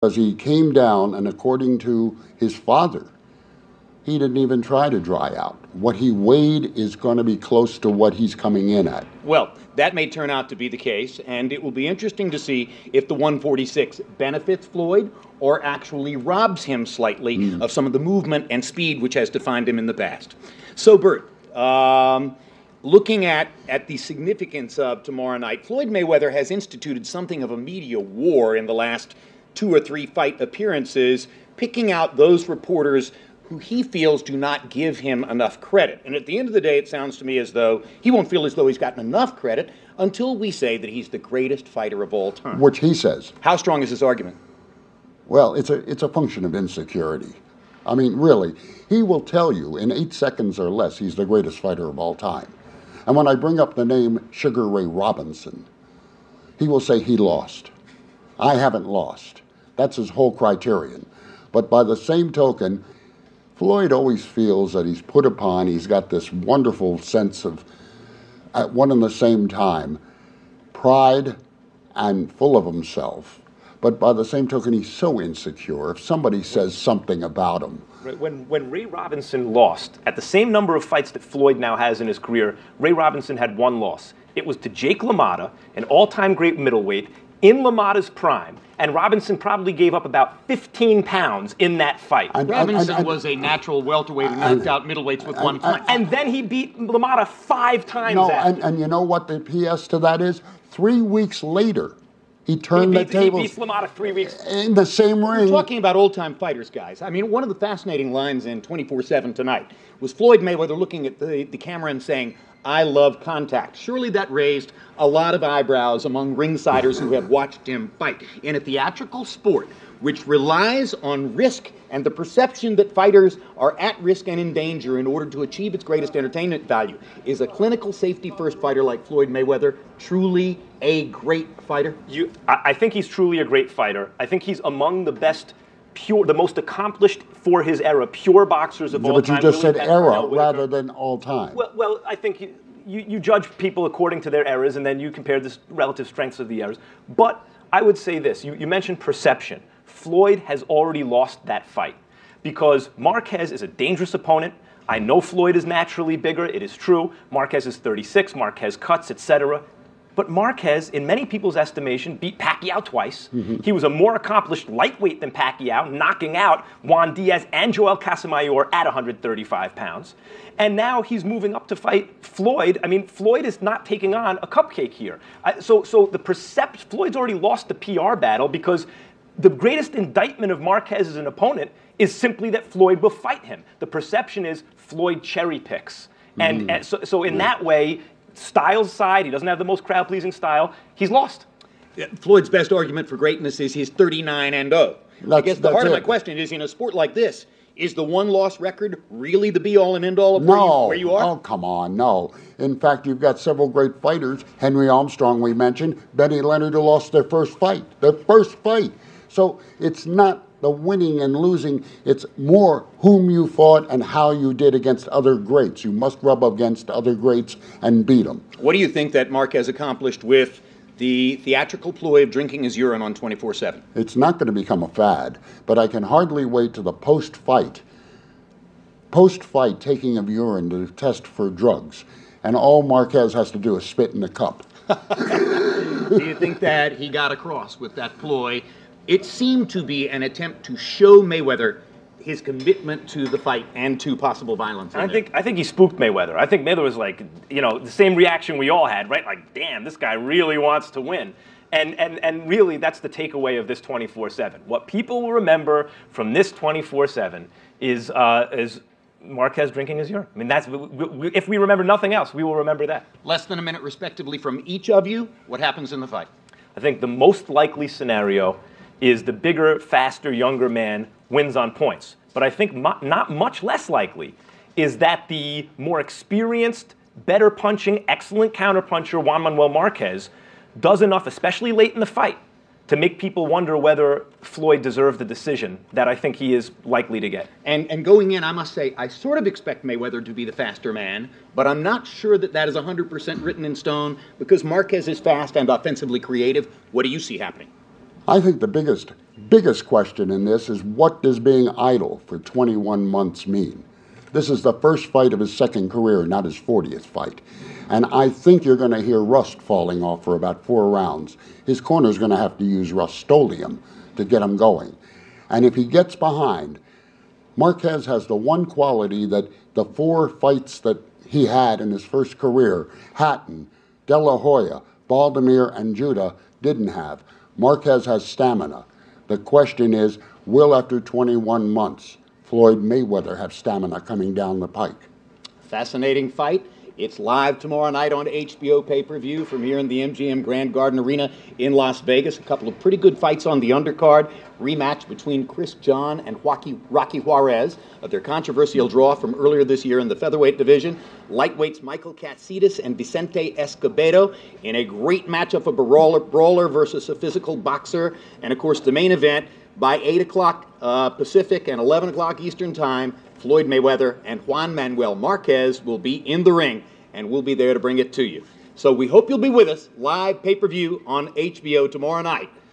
because he came down, and according to his father, he didn't even try to dry out. What he weighed is going to be close to what he's coming in at. Well, that may turn out to be the case, and it will be interesting to see if the 146 benefits Floyd or actually robs him slightly of some of the movement and speed which has defined him in the past. So, Bert, looking at the significance of tomorrow night, Floyd Mayweather has instituted something of a media war in the last 2 or 3 fight appearances, picking out those reporters who he feels do not give him enough credit. And at the end of the day, it sounds to me as though he won't feel as though he's gotten enough credit until we say that he's the greatest fighter of all time. Which he says. How strong is this argument? Well, it's a function of insecurity. I mean, really, he will tell you in 8 seconds or less he's the greatest fighter of all time. And when I bring up the name Sugar Ray Robinson, he will say he lost. I haven't lost. That's his whole criterion. But by the same token, Floyd always feels that he's put upon, he's got this wonderful sense of, at one and the same time, pride and full of himself. But by the same token, he's so insecure if somebody says something about him. When Ray Robinson lost, at the same number of fights that Floyd now has in his career, Ray Robinson had 1 loss. It was to Jake LaMotta, an all-time great middleweight, in LaMotta's prime, and Robinson probably gave up about 15 pounds in that fight. Robinson was a natural welterweight who knocked out middleweights with 1 punch. And then he beat LaMotta 5 times No, after. and you know what the PS to that is? 3 weeks later, he turned the tables. He beats LaMotta 3 weeks. In the same ring. We're talking about old-time fighters, guys. I mean, one of the fascinating lines in 24/7 tonight was Floyd Mayweather looking at the camera and saying, "I love contact." Surely that raised a lot of eyebrows among ringsiders who have watched him fight. In a theatrical sport, which relies on risk and the perception that fighters are at risk and in danger in order to achieve its greatest entertainment value, is a clinical safety-first fighter like Floyd Mayweather truly a great fighter? I think he's truly a great fighter. I think he's among the best, the most accomplished for his era, pure boxers of all time. But you just said era rather than all time. Well, I think you judge people according to their eras, and then you compare the relative strengths of the eras. But I would say this. You mentioned perception. Floyd has already lost that fight because Marquez is a dangerous opponent. I know Floyd is naturally bigger. It is true. Marquez is 36. Marquez cuts, etc. But Marquez, in many people's estimation, beat Pacquiao twice. He was a more accomplished lightweight than Pacquiao, knocking out Juan Diaz and Joel Casamayor at 135 pounds. And now he's moving up to fight Floyd. I mean, Floyd is not taking on a cupcake here. So the perception, Floyd's already lost the PR battle because the greatest indictment of Marquez as an opponent is simply that Floyd will fight him. The perception is Floyd cherry picks. And so in that way, style aside, he doesn't have the most crowd-pleasing style. He's lost. Floyd's best argument for greatness is his 39-0. I guess the heart of my question is, in a sport like this, is the 1-loss record really the be-all and end-all of where you are? Oh, come on, no. In fact, you've got several great fighters. Henry Armstrong, we mentioned. Benny Leonard, who lost their first fight. So it's not the winning and losing. It's more whom you fought and how you did against other greats. You must rub against other greats and beat them. What do you think that Marquez accomplished with the theatrical ploy of drinking his urine on 24/7? It's not going to become a fad, but I can hardly wait to the post-fight taking of urine to test for drugs. And all Marquez has to do is spit in the cup. Do you think that he got across with that ploy? It seemed to be an attempt to show Mayweather his commitment to the fight and to possible violence. I think he spooked Mayweather. I think Mayweather was like, the same reaction we all had, right? Like, damn, this guy really wants to win. And really, that's the takeaway of this 24/7. What people will remember from this 24/7 is Marquez drinking his urine. I mean, if we remember nothing else, we will remember that. Less than a minute, respectively, from each of you. What happens in the fight? I think the most likely scenario is the bigger, faster, younger man wins on points. But I think not much less likely is that the more experienced, better punching, excellent counterpuncher Juan Manuel Marquez does enough, especially late in the fight, to make people wonder whether Floyd deserved the decision that I think he is likely to get. And going in, I must say, I sort of expect Mayweather to be the faster man, but I'm not sure that that is 100% written in stone because Marquez is fast and offensively creative. What do you see happening? I think the biggest biggest question in this is, what does being idle for 21 months mean? This is the first fight of his second career, not his 40th fight. And I think you're going to hear rust falling off for about 4 rounds. His corner's going to have to use Rust-Oleum to get him going. And if he gets behind, Marquez has the one quality that the 4 fights that he had in his first career, Hatton, De La Hoya, Baldomir, and Judah, didn't have. Marquez has stamina. The question is, will, after 21 months, Floyd Mayweather have stamina coming down the pike? Fascinating fight. It's live tomorrow night on HBO pay-per-view from here in the MGM Grand Garden Arena in Las Vegas. A couple of pretty good fights on the undercard. Rematch between Chris John and Rocky Juarez. Their controversial draw from earlier this year in the featherweight division. Lightweights Michael Katsidis and Vicente Escobedo in a great matchup of a brawler versus a physical boxer. And, of course, the main event by 8 o'clock Pacific and 11 o'clock Eastern Time. Floyd Mayweather and Juan Manuel Marquez will be in the ring, and we'll be there to bring it to you. So we hope you'll be with us, live pay-per-view on HBO tomorrow night.